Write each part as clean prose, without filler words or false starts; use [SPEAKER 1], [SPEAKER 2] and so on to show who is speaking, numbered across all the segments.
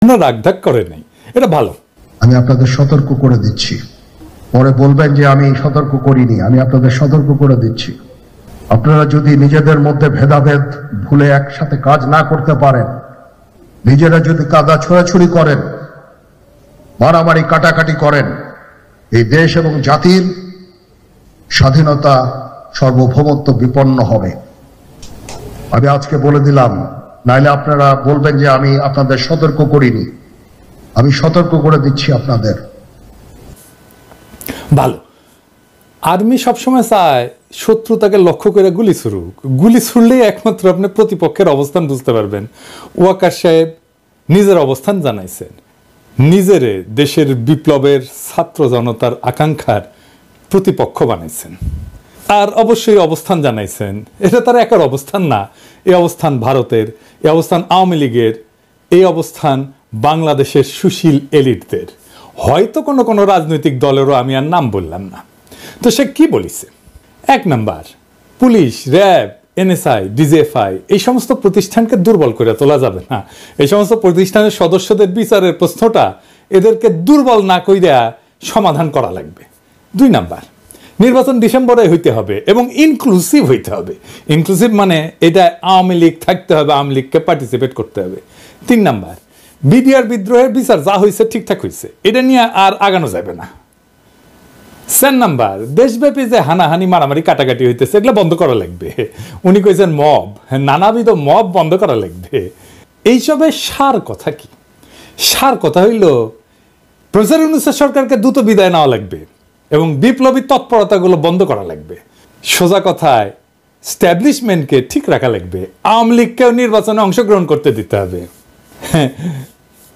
[SPEAKER 1] না রাগঢাক করে নাই, এটা ভালো।
[SPEAKER 2] আমি আপনাদের সতর্ক করে দিচ্ছি, পরে বলবেন যে আমি সতর্ক করিনি। আমি আপনাদের সতর্ক করে দিচ্ছি, আপনারা যদি নিজেদের মধ্যে ভেদাভেদ ভুলে একসাথে কাজ না করতে পারেন, নিজেরা যদি কাদা ছোড়াছুড়ি করেন, মারামারি কাটাকাটি করেন, এই দেশ এবং জাতির স্বাধীনতা সার্বভৌমত্ব বিপন্ন হবে। আমি আজকে বলে দিলাম, নাইলে আপনারা বলবেন যে আমি আপনাদের সতর্ক করিনি। আমি সতর্ক করে দিচ্ছি আপনাদের।
[SPEAKER 1] ভালো। আর্মি সবসময় চায় শত্রু তাকে লক্ষ্য করে গুলি ছুড়ুক, গুলি ছুড়লেই একমাত্র আপনি প্রতিপক্ষের অবস্থান বুঝতে পারবেন। ওয়াকার সাহেব নিজের অবস্থান জানাইছেন, নিজেরে দেশের বিপ্লবের ছাত্র জনতার আকাঙ্ক্ষার প্রতিপক্ষ বানাইছেন, আর অবশ্যই অবস্থান জানাইছেন। এটা তার একার অবস্থান না, এই অবস্থান ভারতের, এই অবস্থান আওয়ামী লীগের, এই অবস্থান বাংলাদেশের সুশীল এলিটদের, হয়তো কোনো কোনো রাজনৈতিক দলেরও আমি আর নাম বললাম না। তো সে কি বলিছে? 1 number, police, RAB, NSI, DGFI এই সমস্ত প্রতিষ্ঠানকে দুর্বল করে তোলা যাবে না। এই সমস্ত প্রতিষ্ঠানের সদস্যদের বিচারের প্রশ্নটা এদেরকে দুর্বল না কইরা সমাধান করা লাগবে। 2 নাম্বার, নির্বাচন ডিসেম্বরে হইতে হবে এবং ইনক্লুসিভ হইতে হবে। ইনক্লুসিভ মানে এটা আওয়ামী লীগ থাকতে হবে, আওয়ামী লীগকে পার্টিসিপেট করতে হবে। 3 নাম্বার, বিডিআর বিদ্রোহের বিচার যা হয়েছে ঠিকঠাক হয়েছে, এটা নিয়ে আর আগানো যাবে না। 4 নাম্বার, দেশব্যাপী যে হানাহানি মারামারি কাটাকাটি হইতেছে এগুলো বন্ধ করা লাগবে। উনি কইছেন মব, নানাবিধ মব বন্ধ করা লাগবে। এইসবের সার কথা কি? সার কথা হইল প্রফেসর ইউনূসের সরকারকে দ্রুত বিদায় নেওয়া লাগবে এবং বিপ্লবী তৎপরতাগুলো বন্ধ করা লাগবে। সোজা কথায় স্ট্যাবলিশমেন্টকে ঠিক রাখা লাগবে, আওয়ামী লীগকেও নির্বাচনে অংশগ্রহণ করতে দিতে হবে।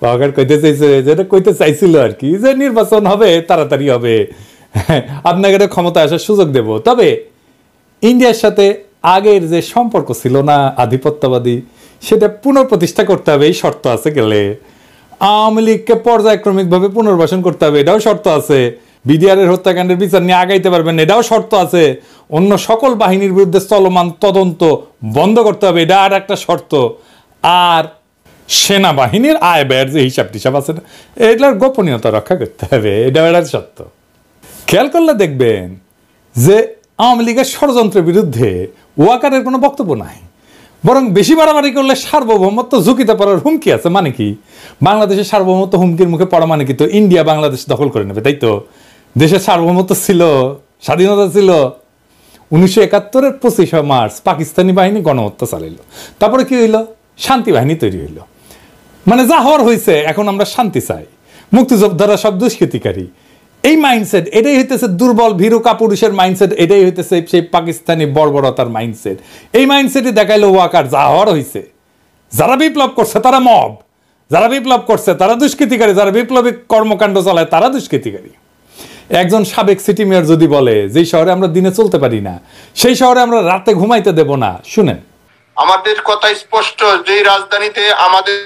[SPEAKER 1] বাবাকার কইতে চাইছে, যেটা কইতে চাইছিল আর কি, যে নির্বাচন হবে, তাড়াতাড়ি হবে, আপনাকে ক্ষমতায় আসার সুযোগ দেব। তবে ইন্ডিয়ার সাথে আগের যে সম্পর্ক ছিল না আধিপত্যবাদী, সেটা পুনঃপ্রতিষ্ঠা করতে হবে, এই শর্ত আছে। গেলে আওয়ামী লীগকে পর্যায়ক্রমিকভাবে পুনর্বাসন করতে হবে, এটাও শর্ত আছে। বিডিআরের হত্যাকাণ্ডের বিচার নিয়ে আগাইতে পারবেন, এটাও শর্ত আছে। অন্য সকল বাহিনীর বিরুদ্ধে চলমান তদন্ত বন্ধ করতে হবে, এটা আর একটা শর্ত। আর সেনাবাহিনীর আয় ব্যয়ের যে হিসাব টিসাব আছে না, এগুলোর গোপনীয়তা রক্ষা করতে হবে, এটাও একটা শর্ত। খেয়াল করলে দেখবেন যে আওয়ামী লীগের ষড়যন্ত্রের বিরুদ্ধে ওয়াকারের কোনো বক্তব্য নাই, বরং বেশি বাড়াবাড়ি করলে সার্বভৌমত্ব ঝুঁকিতে পড়ার হুমকি আছে। মানে কি? বাংলাদেশের সার্বভৌমত্ব হুমকির মুখে পড়া মানে কি? তো ইন্ডিয়া বাংলাদেশ দখল করে নেবে, তাই তো? দেশের সার্বভৌমত্ব ছিল, স্বাধীনতা ছিল। 1971-এর 25 মার্চ পাকিস্তানি বাহিনী গণহত্যা চালাইল, তারপরে কি হইল? শান্তি বাহিনী তৈরি হইল। মানে যা হওয়ার হয়েছে, এখন আমরা শান্তি চাই, মুক্তিযোদ্ধারা সব দুষ্কৃতিকারী। এই মাইন্ডসেট, এটাই হইতেছে দুর্বল ভীরু কাপুরুষের মাইন্ডসেট, এটাই হইতেছে সেই পাকিস্তানি বর্বরতার মাইন্ডসেট। এই মাইন্ডসেটই দেখাইলো ওয়াকার, যা হওয়ার হয়েছে। যারা বিপ্লব করছে তারা মব, যারা বিপ্লব করছে তারা দুষ্কৃতিকারী, যারা বিপ্লবী কর্মকাণ্ড চালায় তারা দুষ্কৃতিকারী। একজন সাবেক সিটি মেয়র যদি বলে যেই শহরে আমরা দিনে চলতে পারি না, সেই শহরে আমরা রাতে ঘুমাইতে দেব না, শুনেন।
[SPEAKER 3] আমাদের কথা স্পষ্ট, যে রাজধানীতে আমাদের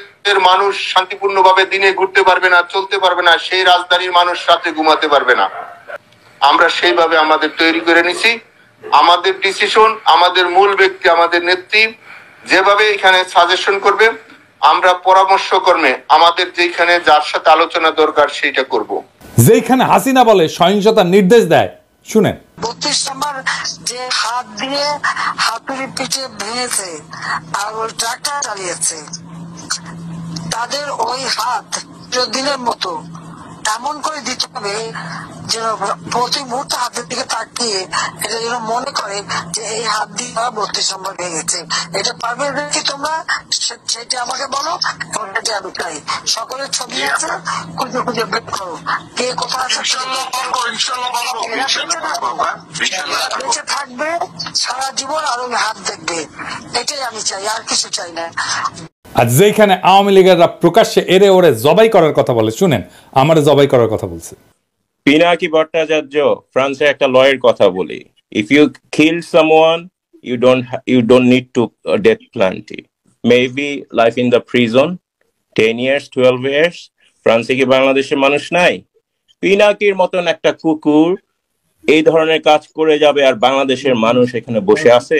[SPEAKER 3] মানুষ শান্তিপূর্ণভাবে দিনে ঘুরতে পারবে না, চলতে পারবে না, সেই রাজধানীর মানুষ রাতে ঘুমাতে পারবে না। আমরা সেইভাবে আমাদের তৈরি করে নিছি। আমাদের ডিসিশন, আমাদের মূল ব্যক্তি, আমাদের নেত্রী যেভাবে এখানে সাজেশন করবে, আমরা পরামর্শ কর্মে আমাদের যেখানে যার সাথে আলোচনা দরকার সেইটা করব।
[SPEAKER 1] যেখানে হাসিনা বলে সহিংসতার নির্দেশ দেয়, শুনেন।
[SPEAKER 4] 32 নম্বর যে হাত দিয়ে হাতুড়ি পিঠে ভেঙেছে আর ওই ট্রাক্টর চালিয়েছে, তাদের ওই হাত দিনের মতো এমন করে দিতে হবে যেন প্রতি মুহূর্তে হাতের দিকে তাকিয়ে এটা যেন মনে করে যে এই হাত দিয়ে 32 নম্বর ভেঙেছে। এটা পারবে কি তোমরা? সেটা আমাকে বলো, আমি চাই। সকলের ছবি আছে, খুঁজে খুঁজে বের করো কে কোথায় আছে। বেঁচে থাকবে সারা জীবন আর ওই হাত দেখবে, এটাই আমি চাই, আর কিছু চাই না।
[SPEAKER 1] আর যেখানে আওয়ামী লীগেররা প্রকাশ্যে এরে ওরে জবাই করার কথা বলে, শুনেন আমারে জবাই করার কথা বলছে।
[SPEAKER 5] পিনাকি ভট্টাচার্য ফ্রান্সে একটা লয়ের কথা বলি, if you kill someone you don't need to death penalty, maybe life in the prison 10 years 12 years। ফ্রান্সে কি বাংলাদেশের মানুষ নাই? পিনাকির মতন একটা কুকুর এই ধরনের কাজ করে যাবে আর বাংলাদেশের মানুষ এখানে বসে আছে?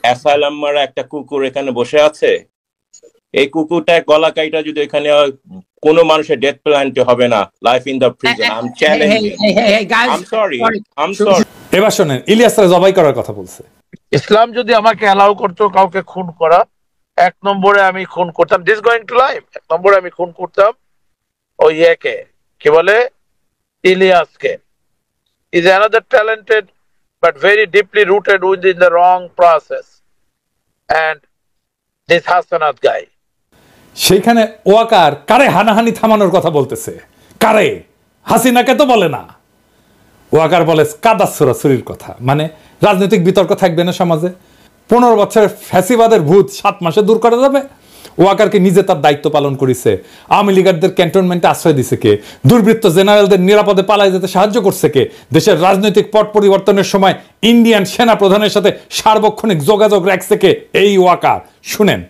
[SPEAKER 5] অ্যাসাইলাম মারা একটা কুকুর এখানে বসে আছে, এই কুকুরটা গলা কাইটা যদি এখানে কোনো মানুষের ডেথ প্ল্যান্টি হবে না, life in the prison. I am challenging. I am sorry.
[SPEAKER 1] এবার শোনেন, ইলিয়াসরা জবাই করার কথা বলছে।
[SPEAKER 6] ইসলাম যদি আমাকে অ্যালাউ করতো কাউকে খুন করা, 1 নম্বরে আমি খুন করতাম, দিস গোয়িং টু লাইফ, 1 নম্বরে আমি খুন করতাম ওই ইয়েকে, কি বলে, ইলিয়াসকে। Is another talented but very deeply rooted within the wrong process. And this Hassanat guy.
[SPEAKER 1] সেইখানে ওয়াকার কারে হানাহানি থামানোর কথা বলতেছে, কারে? হাসিনাকে তো বলে না। ওয়াকার বলে কাদাছড়াছড়ির কথা, মানে রাজনৈতিক বিতর্ক থাকবে না সমাজে। 15 বছরের ফ্যাসিবাদের ভূত 7 মাসে দূর করা যাবে? ওয়াকারকে নিজে তার দায়িত্ব পালন করেছে। আওয়ামী লীগারদের ক্যান্টনমেন্টে আশ্রয় দিছে কে? দুর্বৃত্ত জেনারেলদের নিরাপদে পালায় যেতে সাহায্য করছে কে? দেশের রাজনৈতিক পট পরিবর্তনের সময় ইন্ডিয়ান সেনা প্রধানের সাথে সার্বক্ষণিক যোগাযোগ রাখছে কে? এই ওয়াকার। শুনেন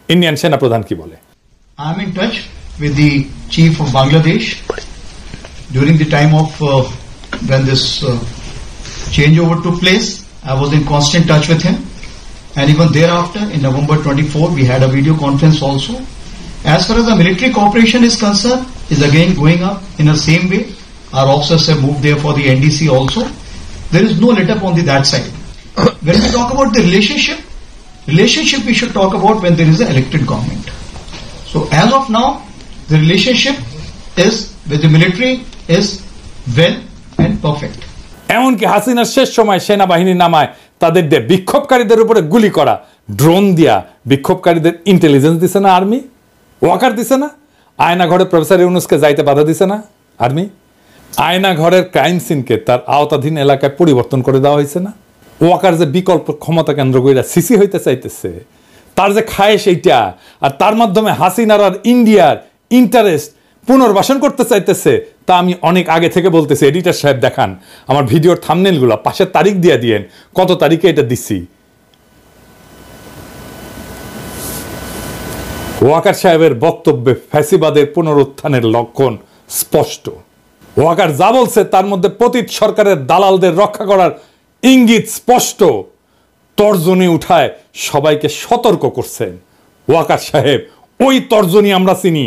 [SPEAKER 1] ইন্ডিয়ান সেনা প্রধান কি বলে।
[SPEAKER 7] I am in touch with the chief of Bangladesh during the time of when this changeover took place. I was in constant touch with him. And even thereafter, in November 24, we had a video conference also. As far as the military cooperation is concerned, is again going up in the same way. Our officers have moved there for the NDC also. There is no let up on that side. When we talk about the relationship we should talk about when there is an elected government. So as of now, the relationship is with the military is well and perfect.
[SPEAKER 1] এমনকি হাসিনার শেষ সময় সেনাবাহিনী নামায় তাদের দিয়ে বিক্ষোভকারীদের উপরে গুলি করা, ড্রোন দিয়া বিক্ষোভকারীদের ইন্টেলিজেন্স দিছে না আর্মি? ওয়াকার দিছে না? আয়না ঘরে প্রফেসর ইউনুসকে যাইতে বাধা দিছে না আর্মি? আয়না ঘরের ক্রাইম সিনকে তার আওতাধীন এলাকায় পরিবর্তন করে দেওয়া হয়েছে না? ওয়াকার যে বিকল্প ক্ষমতা কেন্দ্র কইরা সিসি হইতে চাইতেছে, তার যে খায় সেইটা, আর তার মাধ্যমে হাসিনার আর ইন্ডিয়ার ইন্টারেস্ট পুনর্বাসন করতে চাইতেছে, তা আমি অনেক আগে থেকে বলতেছি। এডিটর সাহেব দেখান আমার ভিডিওর থাম্বনেলগুলো, পাশের তারিখ দিয়ে দিয়েন কত তারিখে এটা দিছি। ওয়াকার সাহেবের বক্তব্যে ফ্যাসিবাদের পুনরুত্থানের লক্ষণ স্পষ্ট। ওয়াকার যা বলছে তার মধ্যে পতিত সরকারের দালালদের রক্ষা করার ইঙ্গিত স্পষ্ট। তর্জনী উঠায় সবাইকে সতর্ক করছেন ওয়াকার সাহেব। ওই তর্জনী আমরা চিনি,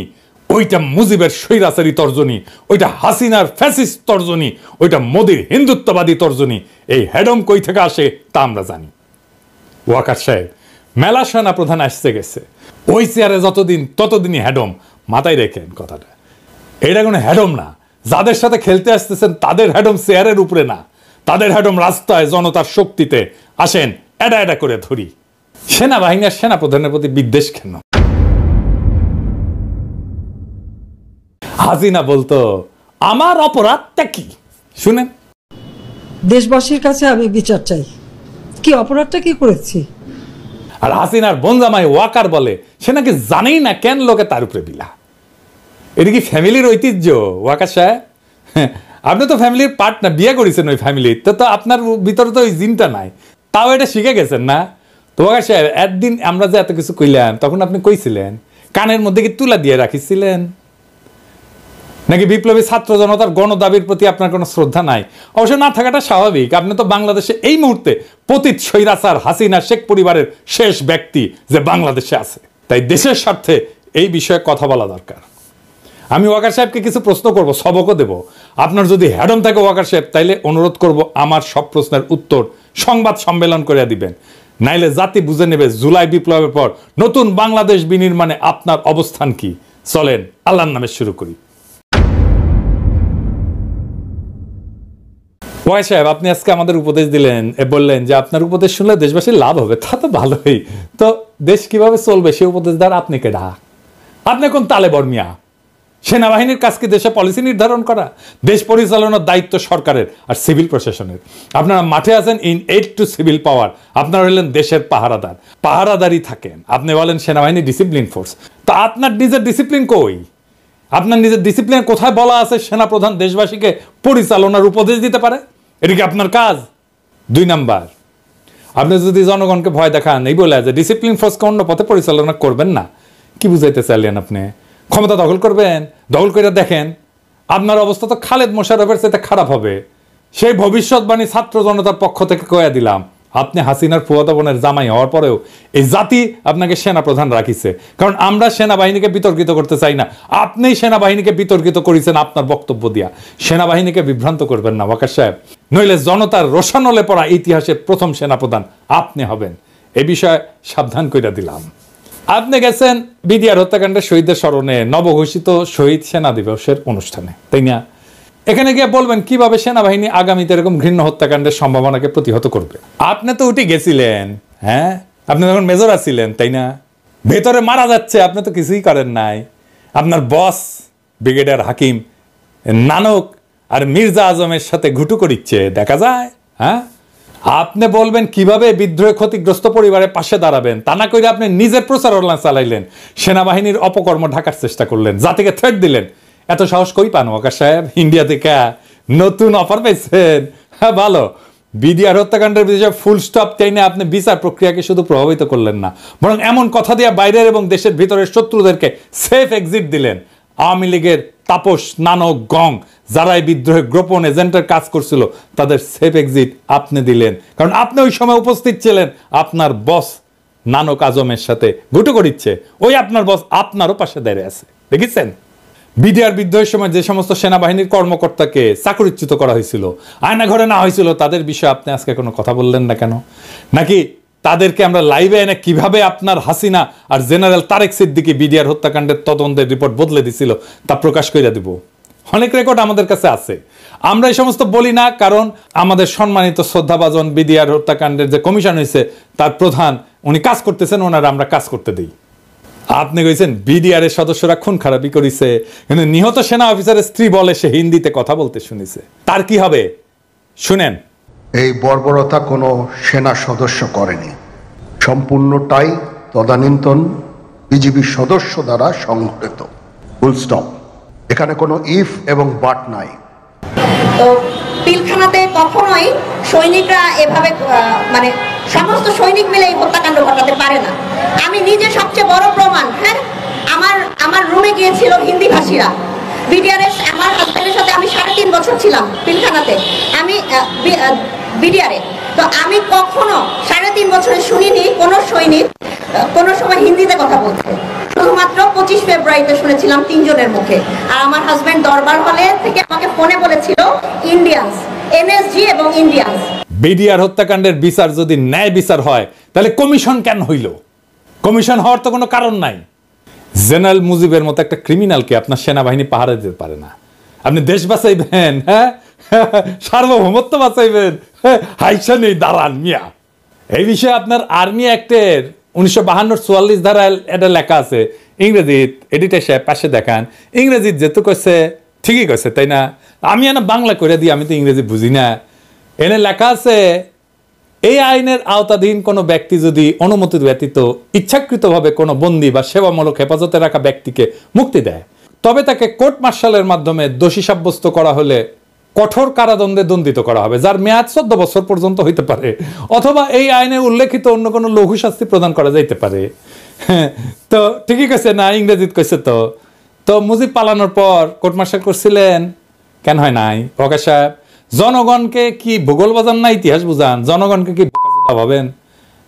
[SPEAKER 1] ওইটা মুজিবের স্বৈরাচারী তর্জনী, ওইটা হাসিনার ফ্যাসিস্ট তর্জনী, ওইটা মোদির হিন্দুত্ববাদী তর্জনী। এই হেডম কই থেকে আসে তা আমরা জানি। ওয়াকার সাহেব মেলা সেনা প্রধান আসতে গেছে, ওই চেয়ারে যতদিন ততদিনই হেডম। মাথায় রেখেন কথাটা, এটা কোনো হেডম না। যাদের সাথে খেলতে আসতেছেন তাদের হেডম চেয়ারের উপরে না, তাদের হেডম রাস্তায় জনতার শক্তিতে। আসেন এটা এটা করে ধরি। সেনাবাহিনী আর সেনা প্রধানের প্রতি বিদ্বেষ কেন? হাসিনা বলতো আমার অপরাধটা কি শুনেন।
[SPEAKER 8] দেশবাসীর কাছে আমি বিচার চাই, কি অপরাধটা কি করেছি।
[SPEAKER 1] আর হাসিনার বনজামাই ওয়াকার বলে সে নাকি জানেই না কেন লোকে তার উপরে বিলা। এটা কি ফ্যামিলির ঐতিহ্য ওয়াকার সাহেব? আপনি তো ফ্যামিলির পার্ট না, বিয়ে করেছেন ওই ফ্যামিলির, তো আপনার ভিতরে তো ওই জিনটা নাই, তাও এটা শিখে গেছেন না। তো ওয়াকার সাহেব একদিন আমরা যে এত কিছু কইলাম তখন আপনি কইছিলেন কানের মধ্যে কি তুলা দিয়ে রাখিছিলেন নাকি বিপ্লবী ছাত্র জনতার গণদাবির প্রতি আপনার কোনো শ্রদ্ধা নাই? অবশ্য না থাকাটা স্বাভাবিক। আপনি তো বাংলাদেশে এই মুহূর্তে পতিত স্বৈরাচার হাসিনা শেখ পরিবারের শেষ ব্যক্তি যে বাংলাদেশে আছে, তাই দেশের স্বার্থে এই বিষয়ে কথা বলা দরকার। আমি ওয়াকার সাহেবকে কিছু প্রশ্ন করব, সবকও দেব। আপনার যদি হ্যাডম থাকে ওয়াকার সাহেব, তাইলে অনুরোধ করব আমার সব প্রশ্নের উত্তর সংবাদ সম্মেলন করে দিবেন, নাইলে জাতি বুঝে নেবে জুলাই বিপ্লবের পর নতুন বাংলাদেশ বিনির্মাণে আপনার অবস্থান কি। চলেন আল্লাহর নামে শুরু করি। ওয়াই সাহেব আপনি আজকে আমাদের উপদেশ দিলেন, বললেন যে আপনার উপদেশ শুনলে দেশবাসীর লাভ হবে। তা তো ভালোই, তো দেশ কিভাবে চলবে সে উপদেশ দেওয়ার আপনি কেডা? আপনি কোন তালে বর্মিয়া? সেনাবাহিনীর কাজ কি দেশে পলিসি নির্ধারণ করা? দেশ পরিচালনার দায়িত্ব সরকারের আর সিভিল প্রশাসনের। আপনারা মাঠে আছেন ইন এইড টু সিভিল পাওয়ার, আপনারা হলেন দেশের পাহারাদার, পাহারাদারি থাকেন। আপনি বলেন সেনাবাহিনী ডিসিপ্লিন ফোর্স, তা আপনার নিজের ডিসিপ্লিন কই? আপনার নিজের ডিসিপ্লিন কোথায় বলা আছে সেনাপ্রধান দেশবাসীকে পরিচালনার উপদেশ দিতে পারে? এটা কি আপনার কাজ? 2 নাম্বার, আপনি যদি জনগণকে ভয় দেখান এই বলে যে ডিসিপ্লিন ফোর্সকে অন্য পথে পরিচালনা করবেন না, কি বুঝাইতে চাইলেন আপনি? ক্ষমতা দখল করবেন? দখল করে দেখেন আপনার অবস্থা তো খালেদ মোশাররফের সাথে খারাপ হবে। সেই ভবিষ্যৎবাণী ছাত্র জনতার পক্ষ থেকে কয়ে দিলাম, আপনি হাসিনার ফুয়াতো বোনের জামাই হওয়ার পরেও এই জাতি আপনাকে সেনাপ্রধান রাখিছে, কারণ আমরা সেনাবাহিনীকে বিতর্কিত করতে চাই না। আপনিই সেনাবাহিনীকে বিতর্কিত করেছেন আপনার বক্তব্য দিয়া। সেনাবাহিনীকে বিভ্রান্ত করবেন না ওয়াকার সাহেব, নইলে জনতার রোশানলে পড়া ইতিহাসের প্রথম সেনাপ্রধান আপনি হবেন। এ বিষয়ে সাবধান কইরা দিলাম। আপনি গেছেন বিডিআর হত্যাকাণ্ডের শহীদদের স্মরণে নবঘোষিত শহীদ সেনা দিবসের অনুষ্ঠানে, তাই না? এখানে গিয়ে বলবেন কিভাবে সেনাবাহিনী আগামীতে এরকম ঘৃণ্য হত্যাকাণ্ডের সম্ভাবনাকে প্রতিহত করবে। আপনি তো উঠে গেছিলেন, হ্যাঁ, আপনি তখন মেজর আছিলেন, তাই না? ভেতরে মারা যাচ্ছে, আপনি তো কিছুই করেন নাই। আপনার বস ব্রিগেডিয়ার হাকিম নানক আর মির্জা আজমের সাথে ঘুটু করিচ্ছে, দেখা যায়। হ্যাঁ, আপনি বলবেন কিভাবে বিদ্রোহে ক্ষতিগ্রস্ত পরিবারের পাশে দাঁড়াবেন, তা না করে আপনি নিজের প্রচারণা চালাইলেন, সেনাবাহিনীর অপকর্ম ঢাকার চেষ্টা করলেন, জাতিকে থ্রেট দিলেন। এত সাহস কই পান ওয়াকার সাহেব? ইন্ডিয়া থেকে নতুন অফার পাইছেন? হ্যাঁ, ভালো। বিডিআর হত্যাকাণ্ডের বিষয়ে ফুল স্টপ টেনে আপনি বিচার প্রক্রিয়াকে শুধু প্রভাবিত করলেন না, বরং এমন কথা দিয়ে বাইরের এবং দেশের ভিতরের শত্রুদেরকে সেফ এক্সিট দিলেন। আওয়ামী লীগের তাপস, নানক, গং যারা এই বিদ্রোহের গোপন এজেন্টের কাজ করছিল তাদের সেফ এক্সিট আপনি দিলেন, কারণ আপনি ওই সময় উপস্থিত ছিলেন। আপনার বস নানক আজমের সাথে ঘুটু করিচ্ছে, ওই আপনার বস আপনারও পাশে দাঁড়িয়ে আছে, দেখেছেন? বিডিআর বিদ্রোহের সময় যে সমস্ত সেনাবাহিনীর কর্মকর্তাকে চাকরিচ্যুত করা হয়েছিল, আয়না ঘরে না হয়েছিল, তাদের বিষয়ে আপনি আজকে কোনো কথা বললেন না কেন? নাকি তাদেরকে আমরা লাইভে এনে কিভাবে আপনার হাসিনা আর জেনারেল তারেক সিদ্দিকী বিডিআর হত্যাকাণ্ডের তদন্তের রিপোর্ট বদলে দিছিল তা প্রকাশ করে দিব? অনেক রেকর্ড আমাদের কাছে আছে। আমরা এই সমস্ত বলি না, কারণ আমাদের সম্মানিত শ্রদ্ধাভাজন বিডিআর হত্যাকাণ্ডের যে কমিশন হয়েছে তার প্রধান উনি কাজ করতেছেন, ওনারা আমরা কাজ করতে দিই। আপনি কইছেন বিডিআর এর সদস্যরা খুন খারাপি করেছে, কিন্তু নিহত সেনা অফিসারের স্ত্রী বলে সে হিন্দিতে কথা বলতে শুনেছে। তার কি হবে শুনেন।
[SPEAKER 2] এই বর্বরতা কোনো সেনা সদস্য করেনি, সম্পূর্ণটাই তদানীন্তন বিজিবি সদস্য দ্বারা সংঘটিত। Full stop. এখানে কোনো ইফ এবং বাট নাই।
[SPEAKER 9] তো পিলখানাতে কখনোই সৈনিকরা এভাবে মানে সমস্ত সৈনিক মিলে এই হত্যাকাণ্ড ঘটাতে পারে না। আমি নিজে সবচেয়ে বড় প্রমাণ। হ্যাঁ, আমার রুমে গিয়েছিল হিন্দি ভাষীরা। বিডিআর আমার হাজবেন্ডের সাথে আমি 3.5 বছর ছিলাম পিলখানাতে, আমি বিডিআরে। তো আমি কখনো 3.5 বছরে শুনিনি কোনো সৈনিক কোনো সময় হিন্দিতে কথা বলতে। শুধুমাত্র 25 ফেব্রুয়ারিতে শুনেছিলাম 3 জনের মুখে। আর আমার হাজবেন্ড দরবার হলে থেকে আমাকে ফোনে বলেছিল ইন্ডিয়ান্স, এনএসজি এবং ইন্ডিয়ান্স।
[SPEAKER 1] বিডিআর হত্যাকাণ্ডের বিচার যদি ন্যায় বিচার হয় তাহলে কমিশন কেন হইল? কমিশন হওয়ার তো কোনো কারণ নাই। জেনারেল মুজিবের মতো একটা ক্রিমিনালকে আপনার সেনাবাহিনী পাহারা দিতে পারে না। আপনি দেশ বাঁচাইবেন, হ্যাঁ, সার্বভৌমত্ব বাঁচাইবেন, হাইসা নেই দাঁড়ান মিয়া। এই বিষয়ে আপনার আর্মি অ্যাক্টের 1952-44 ধারায় এটা লেখা আছে ইংরেজিত। এডিটর সাহেব পাশে দেখান, ইংরেজিত যেহেতু কইছে ঠিকই কইছে, তাই না? আমি এনে বাংলা করে দিই, আমি তো ইংরেজি বুঝি না। এনে লেখা আছে এই আইনের আওতাধীন কোনো ব্যক্তি যদি অনুমতি ব্যতীত ইচ্ছাকৃতভাবে কোনো বন্দী বা সেবামূলক হেফাজতে রাখা ব্যক্তিকে মুক্তি দেয়, তবে তাকে কোর্ট মার্শালের মাধ্যমে দোষী সাব্যস্ত করা হলে কঠোর কারাদণ্ডে দণ্ডিত করা হবে, যার মেয়াদ 14 বছর পর্যন্ত হইতে পারে, অথবা এই আইনে উল্লেখিত অন্য কোনো লঘু শাস্তি প্রদান করা যাইতে পারে। তো ঠিকই কইছে না? ইংরেজিত কইছে। তো মুজিব পালানোর পর কোর্ট মার্শাল করছিলেন কেন হয় নাই? ওয়াকার সাহেব, জনগণকে কি ভূগোল বাজান না ইতিহাস বুঝান? জনগণকে কি বোকা ভাবেন?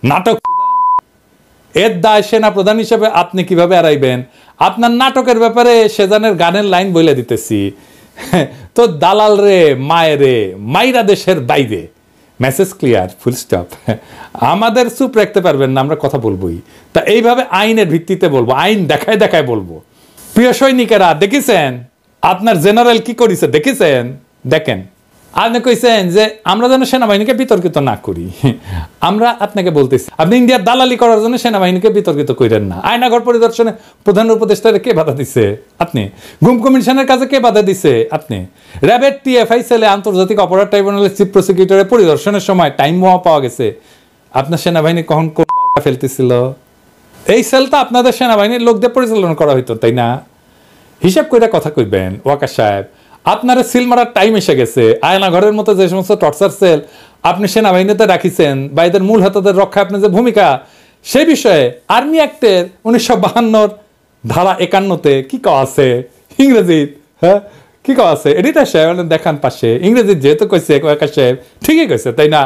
[SPEAKER 1] নাটক এর দায় সেনা প্রধান হিসেবে আপনি কিভাবে এড়াইবেন? আপনার নাটকের ব্যাপারে সেজানের গানের লাইন বলে দিতেছি। তো দালাল রে মায়ের রে মাইরা দেশের বাইরে, মেসেজ ক্লিয়ার, ফুল স্টপ। আমাদের চুপ রাখতে পারবেন না, আমরা কথা বলবোই। তা এইভাবে আইনের ভিত্তিতে বলবো, আইন দেখায় দেখায় বলবো। প্রিয় সৈনিকেরা, দেখেছেন আপনার জেনারেল কি করেছে? দেখেছেন? দেখেন, আপনি কইছেন যে আমরা যেন সেনাবাহিনীকে বিতর্কিত না করি। আমরা আপনাকে বলতেছি আপনি ইন্ডিয়ার দালালি করার জন্য সেনাবাহিনীকে বিতর্কিত করেন না। আয়নাঘর পরিদর্শনে প্রধান উপদেষ্টারে কে বাধা দিছে? আপনি। গুম কমিশনের কাছে কে বাধা দিছে? আপনি। র্যাবের টিএফআই সেলে আন্তর্জাতিক অপরাধ ট্রাইব্যুনালের চিফ প্রসিকিউটরের পরিদর্শনের সময় টাইম বোমা পাওয়া গেছে। আপনার সেনাবাহিনী কখন ফেলতেছিল? এই সেলটা আপনাদের সেনাবাহিনীর লোকদের পরিচালনা করা হইতো, তাই না? হিসাব করে কথা কইবেন ওয়াকার সাহেব। আপনারা সিল মারার টাইম এসে গেছে। আয়নাঘরের মতো যে সমস্ত টর্চার সেল আপনি সেনাবাহিনীতে রাখিছেন বা এদের মূল হাতাদের রক্ষায় আপনার যে ভূমিকা, সেই বিষয়ে আর্মি অ্যাক্টের 1952 ধারা 51-তে কি কওয়া আছে ইংরেজিত? হ্যাঁ, কি কওয়া আছে? এডিটর সাহেব দেখান পাশে, ইংরেজিত যেহেতু কইছে ওয়াকার সাহেব ঠিকই কইছে, তাই না?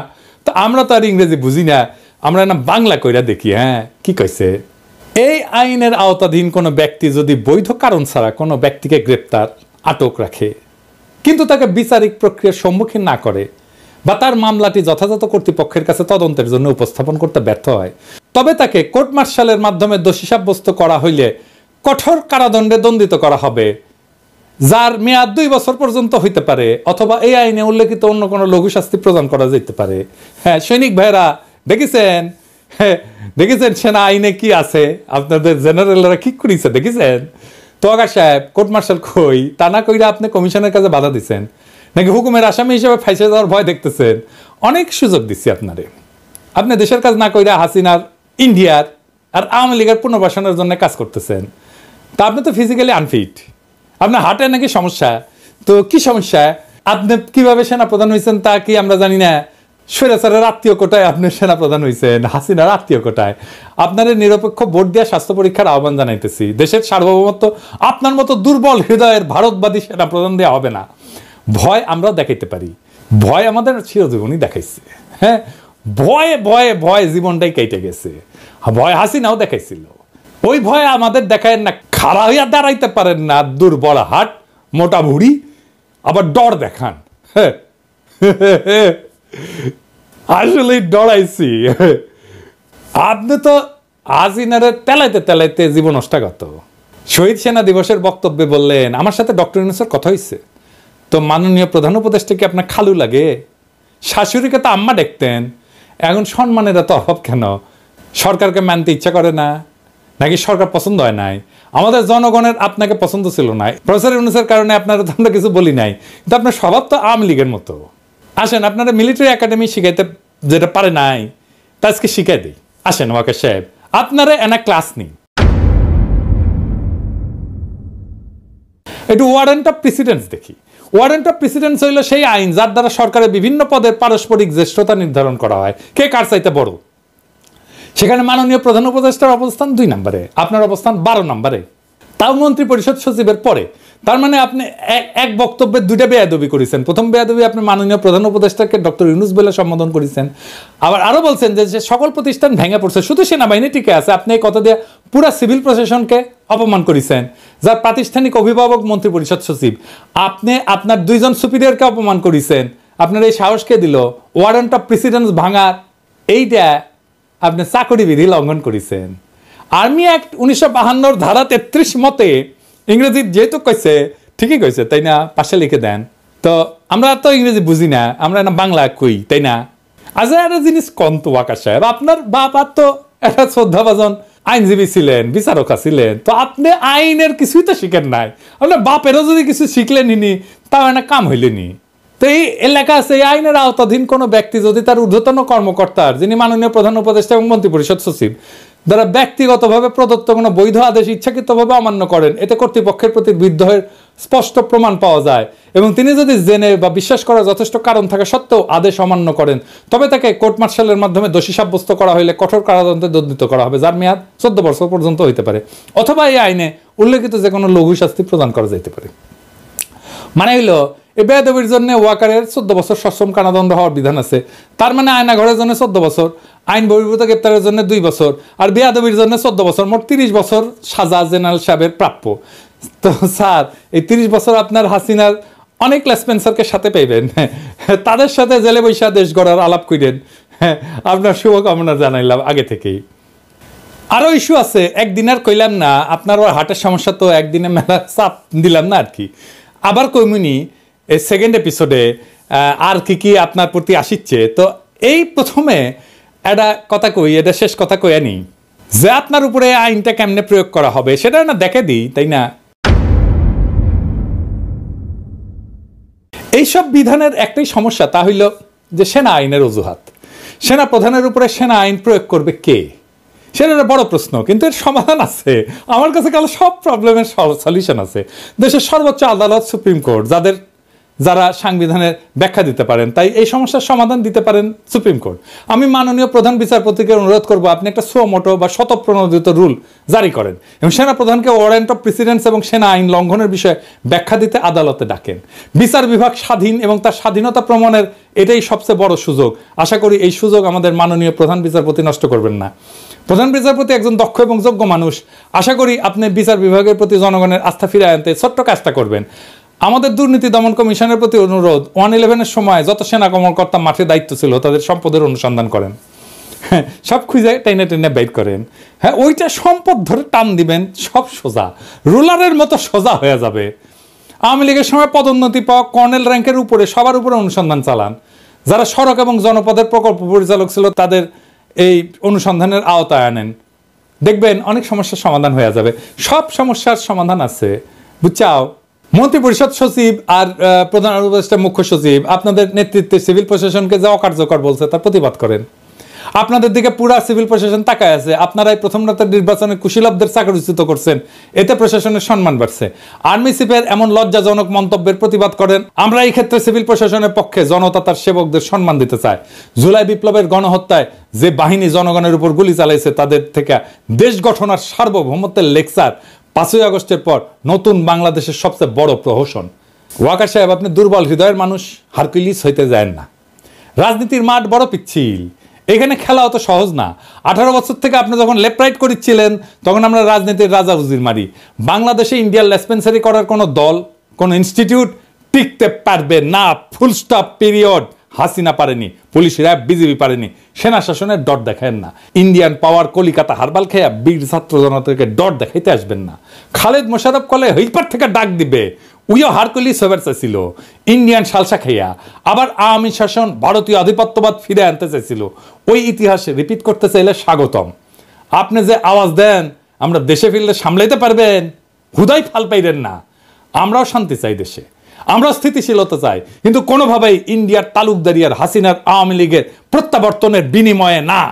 [SPEAKER 1] তো আমরা তো আর ইংরেজি বুঝি না, আমরা না বাংলা কইরা দেখি। হ্যাঁ, কি কইছে, এই আইনের আওতাধীন কোনো ব্যক্তি যদি বৈধ কারণ ছাড়া কোনো ব্যক্তিকে গ্রেপ্তার আটক রাখে, কিন্তু তাকে বিচারিক প্রক্রিয়ার সম্মুখীন না করে বা তার মামলাটি যথাযথ কর্তৃপক্ষের কাছে তদন্তের জন্য উপস্থাপন করতে ব্যর্থ হয়, তবে তাকে কোর্ট মার্শালের মাধ্যমে দোষী সাব্যস্ত করা হইলে কঠোর কারাদণ্ডে দণ্ডিত করা হবে, যার মেয়াদ 2 বছর পর্যন্ত হইতে পারে, অথবা এই আইনে উল্লেখিত অন্য কোনো লঘু শাস্তি প্রদান করা যেতে পারে। হ্যাঁ সৈনিক ভাইরা দেখেছেন, হ্যাঁ দেখেছেন সেনা আইনে কি আছে, আপনাদের জেনারেলরা কি করেছে দেখেছেন? তোয়াগা সাহেব কোর্ট মার্শাল কই, তা না কইরা আপনি কমিশনের কাছে বাধা দিচ্ছেন নাকি হুকুমের আসামি হিসেবে ফাইসে যাওয়ার ভয় দেখতেছেন? অনেক সুযোগ দিচ্ছি আপনারে, আপনি দেশের কাজ না কইরা হাসিনার, ইন্ডিয়ার আর আওয়ামী লীগের পুনর্বাসনের জন্য কাজ করতেছেন। তা আপনি তো ফিজিক্যালি আনফিট, আপনার হার্টে নাকি সমস্যা। তো কি সমস্যা? আপনি কিভাবে সেনাপ্রধান হয়েছেন তা কি আমরা জানি না? স্বৈরাচারের আত্মীয় কোটায় আপনি সেনাপ্রধান হয়েছেন, হাসিনার আত্মীয় কোটায়। আপনার নিরপেক্ষ ভোট দেওয়া স্বাস্থ্য পরীক্ষার আহ্বান জানাইতেছি। দেশের সার্বভৌমত্ব আপনার মতো দুর্বল হৃদয়ের ভারতবাদী সেনাপ্রধান দেওয়া হবে না। ভয় আমরা দেখাইতে পারি, ভয় আমাদের চিরজীবনই দেখাইছে। হ্যাঁ, ভয়ে ভয়ে ভয় জীবনটাই কেটে গেছে। ভয় হাসিনাও দেখাইছিল, ওই ভয় আমাদের দেখায় না। খাড়া হইয়া দাঁড়াইতে পারেন না, দুর্বল হাট, মোটা ভুড়ি, আবার ডর দেখান। আসলে ডরাইছি। আপনি তো হাসিনারে তেলাইতে তেলাইতে জীবন নষ্টাগত। শহীদ সেনা দিবসের বক্তব্যে বললেন, আমার সাথে ডক্টর ইউনূসের কথা হয়েছে। তো মাননীয় প্রধান উপদেষ্টা কি আপনার খালু লাগে? শাশুড়িকে তো আম্মা দেখতেন, এখন সম্মানের এত অভাব কেন? সরকারকে মানতে ইচ্ছা করে না নাকি সরকার পছন্দ হয় নাই? আমাদের জনগণের আপনাকে পছন্দ ছিল না, প্রফেসর ইউনূসের কারণে আপনারা তো আমরা কিছু বলি নাই, কিন্তু আপনার স্বভাব তো আওয়ামী লীগের মতো। আসেন, আপনারা মিলিটারি একাডেমি শিখাইতে যেটা পারে নাই তা আজকে শিখাই দিই। আসেন ওয়াকার সাহেব, আপনারা এনা ক্লাস নিন। একটু ওয়ারেন্ট অফ প্রেসিডেন্স দেখি। ওয়ারেন্ট অফ প্রেসিডেন্স হইল সেই আইন যার দ্বারা সরকারের বিভিন্ন পদের পারস্পরিক জ্যেষ্ঠতা নির্ধারণ করা হয়, কে কার চাইতে বড়। সেখানে মাননীয় প্রধান উপদেষ্টার অবস্থান 2 নম্বরে, আপনার অবস্থান 12 নম্বরে, তাও মন্ত্রী পরিষদ সচিবের পরে। তার মানে আপনি এক বক্তব্যে 2টা বেয়াদবি করেছেন। প্রথম বেয়াদবি, আপনি মাননীয় প্রধান উপদেষ্টাকে ডক্টর ইউনূস বলে সম্বোধন করেছেন। আবার আরো বলছেন যে সকল প্রতিষ্ঠান ভেঙে পড়ছে, শুধু সেনাবাহিনী টিকে আছে। আপনি এই কথা দিয়ে পুরা সিভিল প্রশাসনকে অপমান করেছেন, যার প্রাতিষ্ঠানিক অভিভাবক মন্ত্রী পরিষদ সচিব। আপনি আপনার 2 জন সুপিরিয়রকে অপমান করেছেন। আপনার এই সাহসকে দিল ওয়ারেন্ট অফ প্রেসিডেন্স ভাঙার, এইটা আপনি চাকরি বিধি লঙ্ঘন করেছেন। আর্মি অ্যাক্ট 1952 ধারা 33 মতে, ইংরেজি যেহেতু কইছে ঠিকই কইছে তাই না, পাশে লিখে দেন। তো আমরা তো ইংরেজি বুঝি না, আমরা না বাংলা কই তাই না? আজ একটা জিনিস কন্ত ওয়াকার সাহেব, আপনার বাবা তো একটা শ্রদ্ধাভাজন আইনজীবী ছিলেন, বিচারকা ছিলেন, তো আপনি আইনের কিছুই তো শিখেন নাই। আপনার বাপেরও যদি কিছু শিখলেনি তাও একটা কাম হইলেনি। তো এই এলাকা আছে, এই আইনের আওতাধীন কোনো ব্যক্তি যদি তার ঊর্ধ্বতন কর্মকর্তার, যিনি মাননীয় প্রধান উপদেষ্টা এবং মন্ত্রী পরিষদ সচিব, যারা ব্যক্তিগতভাবে প্রদত্ত কোনো বৈধ আদেশ ইচ্ছাকৃতভাবে অমান্য করেন, এতে কর্তৃপক্ষের প্রতি বিদ্রোহের স্পষ্ট প্রমাণ পাওয়া যায়, এবং তিনি যদি জেনে বা বিশ্বাস করার যথেষ্ট কারণ থাকা সত্ত্বেও আদেশ অমান্য করেন, তবে তাকে কোর্ট মার্শালের মাধ্যমে দোষী সাব্যস্ত করা হলে কঠোর কারাদণ্ডে দণ্ডিত করা হবে, যার মেয়াদ 14 বছর পর্যন্ত হইতে পারে, অথবা এই আইনে উল্লেখিত যে কোনো লঘু শাস্তি প্রদান করা যেতে পারে। মানে হইলো, এই বেয়াদবির জন্য ওয়াকারের 14 বছর সশ্রম কারাদণ্ড হওয়ার বিধান আছে। তার মানে আয়না ঘরের জন্য 14 বছর, আইন বহির্ভূত গ্রেপ্তারের জন্য 2 বছর, আর বেয়াদবির জন্য 14 বছর, মোট 30 বছর সাজা জেনারেল সাহেবের প্রাপ্য। তো স্যার, এই 30 বছর আপনার হাসিনার অনেক লেসপেন্সারকে সাথে পাইবেন, তাদের সাথে জেলে বৈশা দেশ গড়ার আলাপ করেন। আপনার শুভকামনা জানাইলাম আগে থেকেই। আরো ইস্যু আছে, একদিন আর কইলাম না, আপনার হার্টের সমস্যা তো একদিনে মেলা চাপ দিলাম না আর কি। আবার কইমুনি এই সেকেন্ড এপিসোডে আর কি আপনার প্রতি আসিচ্ছে। তো এই প্রথমে একটা কথা কই, এটা শেষ কথা কই আনি, যে আপনার উপরে আইনটা কেমনে প্রয়োগ করা হবে সেটা না দেখে দিই, তাই না? এইসব বিধানের একটাই সমস্যা, তা হইল যে সেনা আইনের অজুহাত। সেনা প্রধানের উপরে সেনা আইন প্রয়োগ করবে কে, সেটা একটা বড় প্রশ্ন, কিন্তু এর সমাধান আছে। আমার কাছে কাল সব প্রবলেমের সলিউশন আছে। দেশের সর্বোচ্চ আদালত সুপ্রিম কোর্ট, যাদের যারা সাংবিধানের ব্যাখ্যা দিতে পারেন, তাই এই সমস্যার সমাধান দিতে পারেন সুপ্রিম কোর্ট। আমি মাননীয় প্রধান বিচারপতিকে অনুরোধ করব আপনি একটা সুমোটো বা স্বতঃপ্রণোদিত রুল জারি করেন এবং সেনা প্রধানকে ওয়ারেন্ট অফ প্রেসিডেন্স এবং সেনা আইন লঙ্ঘনের বিষয়ে ব্যাখ্যা দিতে আদালতে ডাকেন। বিচার বিভাগ স্বাধীন এবং তার স্বাধীনতা প্রমাণের এটাই সবচেয়ে বড় সুযোগ। আশা করি এই সুযোগ আমাদের মাননীয় প্রধান বিচারপতি নষ্ট করবেন না। প্রধান বিচারপতি একজন দক্ষ এবং যোগ্য মানুষ, আশা করি আপনি বিচার বিভাগের প্রতি জনগণের আস্থা ফিরিয়ে আনতে ছোট্ট কাজটা করবেন। আমাদের দুর্নীতি দমন কমিশনের প্রতি অনুরোধ, 1/11-এর সময় যত সেনা কর্মকর্তা মাঠে দায়িত্ব ছিল তাদের সম্পদের অনুসন্ধান করেন, সব খুঁজে টেনে টেনে বের করেন। হ্যাঁ, ওইটা সম্পদ ধরে টান দিবেন, সব সোজা রোলারের মতো সোজা হয়ে যাবে। আওয়ামী লীগের সময় পদোন্নতি পাওয়া কর্নেল র্যাঙ্কের উপরে সবার উপরে অনুসন্ধান চালান। যারা সড়ক এবং জনপদের প্রকল্প পরিচালক ছিল তাদের এই অনুসন্ধানের আওতায় আনেন, দেখবেন অনেক সমস্যার সমাধান হয়ে যাবে। সব সমস্যার সমাধান আছে, বুঝছাও। মন্ত্রী পরিষদ সচিব আর প্রধান উপদেষ্টা মুখ্য সচিব আপনাদের নেতৃত্বে সিভিল প্রশাসনকে যে অকার্যকর বলছে তার প্রতিবাদ করেন। আপনাদের দিকে পুরা সিভিল প্রশাসন তাকায় আছে। আপনারাই প্রথম রাতের নির্বাচনে কুশীলবদের চাকরিচ্যুত করছেন, এতে প্রশাসনের সম্মান বাড়ছে। আর্মি চিফের এমন লজ্জাজনক মন্তব্যের প্রতিবাদ করেন। আমরা এই ক্ষেত্রে সিভিল প্রশাসনের পক্ষে, জনতা তার সেবকদের সম্মান দিতে চায়। জুলাই বিপ্লবের গণহত্যায় যে বাহিনী জনগণের উপর গুলি চালাইছে তাদের থেকে দেশ গঠন আর সার্বভৌমত্বের লেকচার 5ই আগস্টের পর নতুন বাংলাদেশের সবচেয়ে বড় প্রহসন। ওয়াকার সাহেব, আপনি দুর্বল হৃদয়ের মানুষ, হারকুলিস হইতে যায় না। রাজনীতির মাঠ বড় পিচ্ছিল, এখানে খেলা অত সহজ না। 18 বছর থেকে আপনি যখন লেফট রাইট করেছিলেন তখন আমরা রাজনীতির রাজা উজির মারি। বাংলাদেশে ইন্ডিয়ার লেসপেন্সারি করার কোনো দল, কোনো ইনস্টিটিউট টিকতে পারবে না, ফুল স্টপ, পিরিয়ড। হাসিনা পারেনি, পুলিশ র্যাব বিজেপি পারেনি, সেনা শাসনের ডট দেখায় না। ইন্ডিয়ান পাওয়ার কলিকাতা হারবাল খেয়া বীর ছাত্র জনতাকে ডট দেখাইতে আসবেন না। খালেদ মোশাররফ কলে হইপার থেকে ডাক দিবে, উইও হারকুলিস হবার চাইছিল ইন্ডিয়ান সালসা খাইয়া। আবার আওয়ামী শাসন, ভারতীয় আধিপত্যবাদ ফিরে আনতে চাইছিল। ওই ইতিহাসে রিপিট করতে চাইলে স্বাগতম। আপনি যে আওয়াজ দেন আমরা দেশে ফিরলে সামলাইতে পারবেন, হুদাই ফাল পাইলেন না। আমরাও শান্তি চাই দেশে, আমরা স্থিতিশীলতা চাই, কিন্তু কোনোভাবেই ইন্ডিয়ার তালুকদারি আর হাসিনার আওয়ামী লীগের প্রত্যাবর্তনের বিনিময়ে না।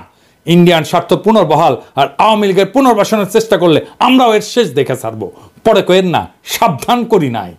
[SPEAKER 1] ইন্ডিয়ান স্বার্থ পুনর্বহাল আর আওয়ামী লীগের পুনর্বাসনের চেষ্টা করলে আমরাও এর শেষ দেখে ছাড়বো। পরে কয়েন না, সাবধান করি নাই।